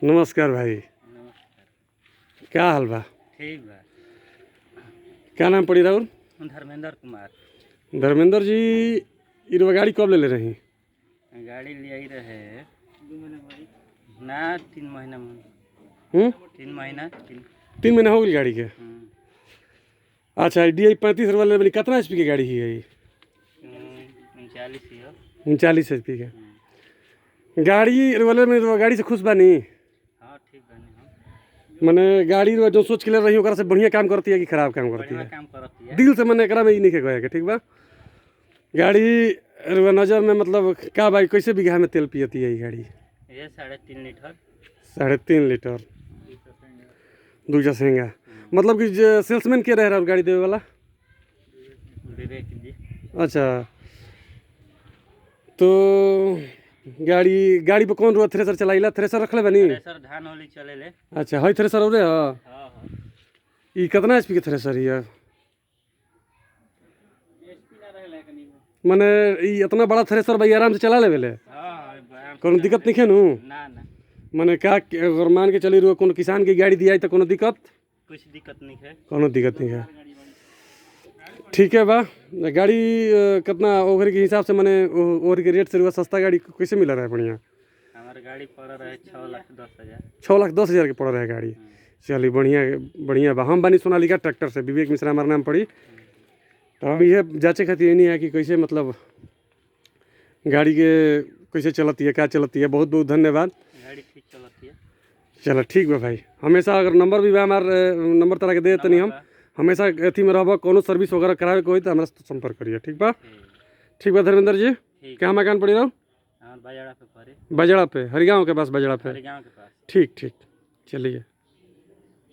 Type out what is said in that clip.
नमस्कार भाई। नमस्कार। क्या हाल बा? ठीक बा। क्या नाम पड़ी राउर? धर्मेंद्र कुमार। धर्मेंद्र जी, इरवा गाड़ी कब ले रही? गाड़ी ले आई रहे 2 महीना भाई ना 3 महीना में 3 महीना 3 महीना हो गई गाड़ी के। अच्छा, DI 35 वाले बनी कितना HP की गाड़ी है? 39 ही हो। 39 HP के गाड़ी वाले में तो गाड़ी से खुश बानी? हाँ ठीक बने हम। मैंने गाड़ी जो सोच के ले रही ओकरा से बढ़िया काम करती है कि खराब काम करती है? काम करती है। दिल से मैंने एकरा में ही नहीं कहे के, ठीक बा। गाड़ी नज़र में मतलब का भाई कैसे बीघा में तेल पियती है ये गाड़ी? ये 3.5 लीटर। 3.5 लीटर दूजा सेंगा। मतलब कि सेल्समैन के रह रहा है गाड़ी देवे वाला? विवेक जी। अच्छा, तो गाड़ी पे कौन रुआ थ्रेसर चलाइला? थ्रेसर रख ले बनी? थ्रेसर धान होली चले ले। अच्छा, हई थ्रेसर औरे ह? हां हां। ई कितना HP के थ्रेसर है? एचपी ना रहेला कनी। माने ई इतना बड़ा थ्रेसर भाई आराम से चला लेवेले? हां कोनो दिक्कत नहीं है नु? ना ना माने का अगर मान के चली रुआ कोनो किसान की गाड़ी दिया तो कोनो दिक्कत? कुछ दिक्कत नहीं है। कोनो दिक्कत नहीं है। ठीक है बा। गाड़ी कितना ओवर के हिसाब से माने ओवर के रेट से रुआ सस्ता गाड़ी कैसे मिल रहा है बढ़िया? हमार गाड़ी पड़ रहे 6,10,000। 6,10,000 के पड़ रहा है गाड़ी। चलिए बढ़िया बढ़िया बा। हम बानी सोनालिका ट्रैक्टर से, विवेक मिश्रा हमारा नाम पड़ी। तो अब ये जांचे खातिर ये नहीं है कि कैसे मतलब गाड़ी के कैसे चलती है, क्या चलती है। बहुत बहुत धन्यवाद। गाड़ी ठीक चलती है। चलो ठीक बा भाई। हमेशा अगर नंबर भी बा हमारे नंबर तरह के दे देते नहीं हम हमेशा अथी में रहबा। कोनो सर्विस वगैरह करावे के होई तो हमरा से संपर्क करिए, ठीक बा? ठीक बा धर्मेंद्र जी। क्या मकान पड़ी रहो? बाजड़ा पे पड़े। बजड़ा पे, हरिगांव के पास बजड़ा पे। हरिगांव के पास। ठीक ठीक, चलिए।